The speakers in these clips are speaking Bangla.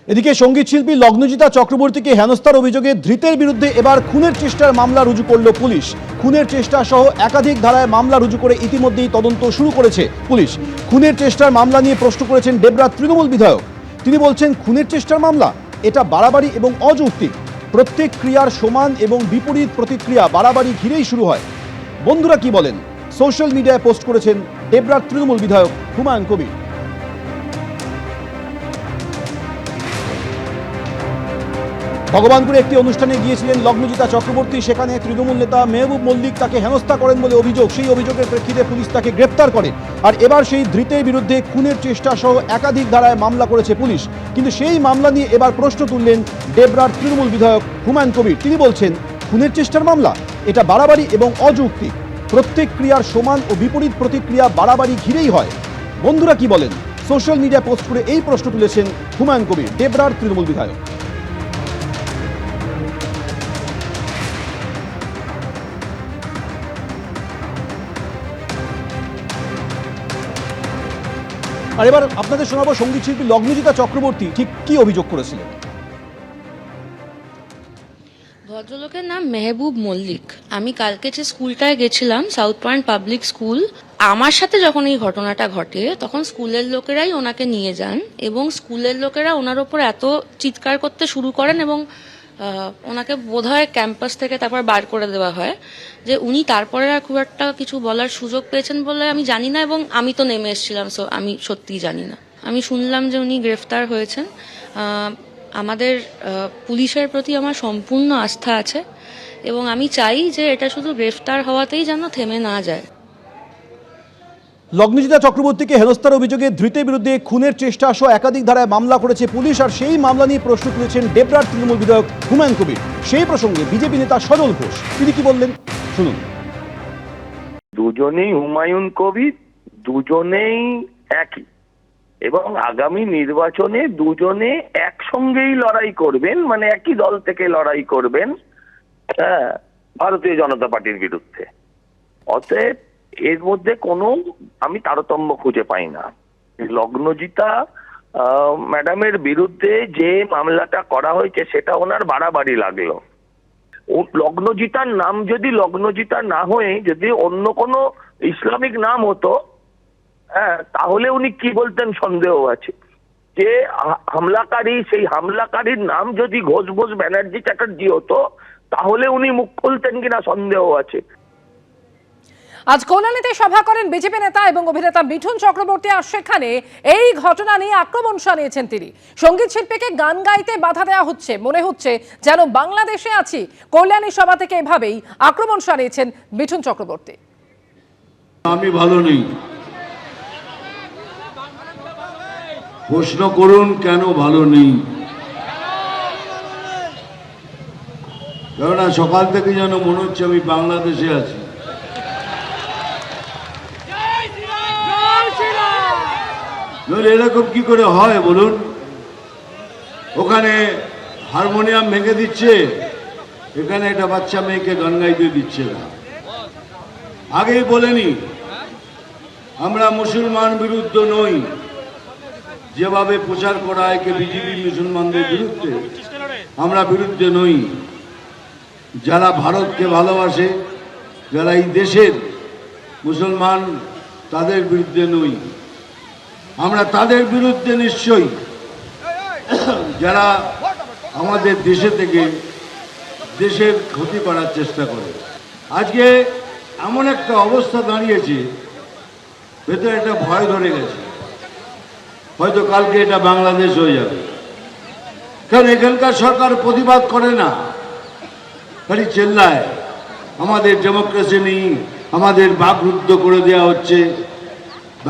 এদিকে সঙ্গীত শিল্পী লগ্নজিতা চক্রবর্তীকে হেনস্থার অভিযোগে ধৃতের বিরুদ্ধে এবার খুনের চেষ্টার মামলা রুজু করল পুলিশ। খুনের চেষ্টা সহ একাধিক ধারায় মামলা রুজু করে ইতিমধ্যেই তদন্ত শুরু করেছে পুলিশ। খুনের চেষ্টার মামলা নিয়ে প্রশ্ন করেছেন ডেবরার তৃণমূল বিধায়ক। তিনি বলছেন, খুনের চেষ্টার মামলা এটা বাড়াবাড়ি এবং অযৌক্তিক। প্রত্যেক ক্রিয়ার সমান এবং বিপরীত প্রতিক্রিয়া বাড়াবাড়ি ঘিরেই শুরু হয়। বন্ধুরা কি বলেন, সোশ্যাল মিডিয়ায় পোস্ট করেছেন ডেবরার তৃণমূল বিধায়ক হুমায়ুন কবির। ভগবানপুরে একটি অনুষ্ঠানে গিয়েছিলেন লগ্নজিতা চক্রবর্তী। সেখানে তৃণমূল নেতা মেহবুব মল্লিক তাকে হেনস্থা করেন বলে অভিযোগ। সেই অভিযোগের প্রেক্ষিতে পুলিশ তাকে গ্রেপ্তার করে। আর এবার সেই ধৃতের বিরুদ্ধে খুনের চেষ্টা সহ একাধিক ধারায় মামলা করেছে পুলিশ। কিন্তু সেই মামলা নিয়ে এবার প্রশ্ন তুললেন ডেবরার তৃণমূল বিধায়ক হুমায়ুন কবির। তিনি বলছেন, খুনের চেষ্টার মামলা এটা বাড়াবাড়ি এবং অযৌক্তিক। প্রত্যেক ক্রিয়ার সমান ও বিপরীত প্রতিক্রিয়া বাড়াবাড়ি ঘিরেই হয়। বন্ধুরা কি বলেন, সোশ্যাল মিডিয়া পোস্ট করে এই প্রশ্ন তুলেছেন হুমায়ুন কবির, ডেবরার তৃণমূল বিধায়ক। আর এবার আপনাদের শোনাবো সঙ্গীত শিল্পী লগ্নজিতা চক্রবর্তী ঠিক কি অভিযোগ করেছিলেন। ভদ্রলোকের নাম মেহবুব মল্লিক। আমি কালকে যে স্কুলটায় গেছিলাম, সাউথ পয়েন্ট পাবলিক স্কুল, আমার সাথে যখন এই ঘটনাটা ঘটে তখন স্কুলের লোকেরাই ওনাকে নিয়ে যান এবং স্কুলের লোকেরা ওনার ওপর এত চিৎকার করতে শুরু করেন এবং ওনাকে বোধহয় ক্যাম্পাস থেকে তারপর বার করে দেওয়া হয়, যে উনি তারপরে আর খুব একটা কিছু বলার সুযোগ পেয়েছেন বলে আমি জানি না, এবং আমি তো নেমে এসেছিলাম, সো আমি সত্যিই জানি না। আমি শুনলাম যে উনি গ্রেফতার হয়েছেন। আমাদের পুলিশের প্রতি আমার সম্পূর্ণ আস্থা আছে এবং আমি চাই যে এটা শুধু গ্রেফতার হওয়াতেই যেন থেমে না যায়। লগ্নজিতা চক্রবর্তীকে হেনস্থার অভিযোগে ধৃতের বিরুদ্ধে খুনের চেষ্টা সহ একাধিক ধারায় মামলা করেছে পুলিশ। আর সেই মামলা নিয়ে প্রশ্ন তুলেছেন ডেবরার তৃণমূল বিধায়ক হুমায়ুন কবির। সেই প্রসঙ্গে বিজেপি নেতা সজল ঘোষ তিনি কি বললেন শুনুন। দুজনেই হুমায়ুন কবির, দুজনেই একই, এবং আগামী নির্বাচনে দুজনে একসঙ্গেই লড়াই করবেন, মানে একই দল থেকে লড়াই করবেন ভারতীয় জনতা পার্টির বিরুদ্ধে। অতএব এর মধ্যে কোনো আমি তারতম্য খুঁজে পাই না। লগ্নজিতা ম্যাডামের বিরুদ্ধে যে মামলাটা করা হয়েছে সেটা ওনার বাড়াবাড়ি লাগলো। ও লগ্নজিতার নাম যদি লগ্নজিতা না হয়ে যদি অন্য কোনো ইসলামিক নাম হতো, তাহলে উনি কি বলতেন সন্দেহ আছে। যে হামলাকারী, সেই হামলাকারীর নাম যদি ঘোষ ব্যানার্জি চ্যাটার্জি হতো তাহলে উনি মুখ খুলতেন কিনা সন্দেহ আছে। আজ কল্যাণীতে সভা করেন বিজেপি নেতা এবং অভিনেতা মিঠুন চক্রবর্তী। আর সেখানে এই ঘটনা নিয়ে আক্রমণ শানিয়েছেন তিনি। সঙ্গীত শিল্পীকে গান গাইতে বাধা দেওয়া হচ্ছে, মনে হচ্ছে যেন বাংলাদেশে আছি। কল্যাণী সভা থেকে এভাবেই আক্রমণ শানিয়েছেন মিঠুন চক্রবর্তী। আমি ভালো নেই, প্রশ্ন করুন কেন ভালো নেই। কেননা সকাল থেকে যেন মনে হচ্ছে আমি বাংলাদেশে আছি। এরকম কি করে হয় বলুন? ওখানে হারমোনিয়াম ভেঙে দিচ্ছে, এখানে একটা বাচ্চা মেয়েকে গান গাইতে দিচ্ছে না। আগেই বলেনি আমরা মুসলমান বিরুদ্ধ নই, যেভাবে প্রচার করা হয় বিজেপি মুসলমানদের বিরুদ্ধে, আমরা বিরুদ্ধে নই। যারা ভারতকে ভালোবাসে, যারা এই দেশের মুসলমান, তাদের বিরুদ্ধে নই আমরা, তাদের বিরুদ্ধে নিশ্চয়ই যারা আমাদের দেশে থেকে দেশের ক্ষতি করার চেষ্টা করে। আজকে এমন একটা অবস্থা দাঁড়িয়েছে, ভেতরে একটা ভয় ধরে গেছে, হয়তো কালকে এটা বাংলাদেশ হয়ে যাবে। কারণ এখানকার সরকার প্রতিবাদ করে না, খালি চেল্লায় আমাদের ডেমোক্রেসি নেই, আমাদের বাকরুদ্ধ করে দেওয়া হচ্ছে।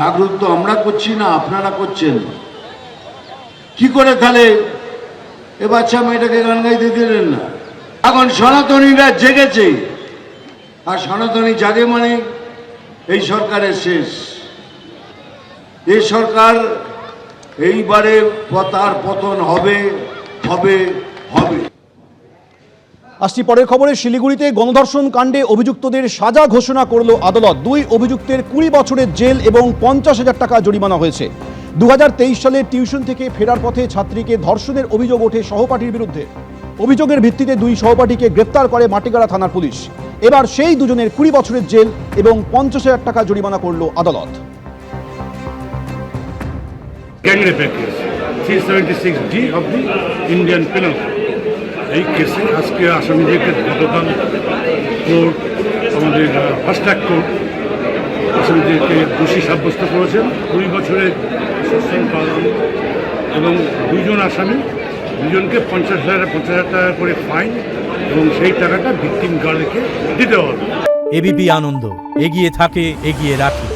বাকরুদ্ধ আমরা করছি না, আপনারা করছেন। কি করে তাহলে এ বাচ্চা মেয়েটাকে গান গাইতে দিলেন না? এখন সনাতনীরা জেগেছে, আর সনাতনী জাগে মানে এই সরকারের শেষ। এই সরকার এইবারে তার পতন হবে হবে হবে। আসছি পরের খবরে। শিলিগুড়িতে গণধর্ষণ কাণ্ডে অভিযুক্তদের সাজা ঘোষণা করল আদালত। দুই অভিযুক্তের 20 বছরের জেল এবং 50,000 টাকা জরিমানা হয়েছে। 2023 সালে টিউশন থেকে ফেরার পথে ছাত্রীকে ধর্ষণের অভিযোগ ওঠে সহপাঠীর বিরুদ্ধে। অভিযোগের ভিত্তিতে দুই সহপাঠীকে গ্রেপ্তার করে মাটিগাড়া থানার পুলিশ। এবার সেই দুজনের 20 বছরের জেল এবং 50,000 টাকা জরিমানা করল আদালত। Gang rape case 376D of the Indian Penal Code। এই কেসে আজকে আসামিদেরকে গতকাল কোর্ট, আমাদের ফাস্ট ট্র্যাক কোর্ট আসামিদেরকে দোষী সাব্যস্ত করেছেন 20 বছরের সশ্রম কারাদণ্ড এবং দুজন আসামি দুজনকে 50,000 টাকা করে ফাইন এবং সেই টাকাটা ভিকটিম গার্লকে দিতে হবে। এবিপি আনন্দ, এগিয়ে থাকে, এগিয়ে রাখে।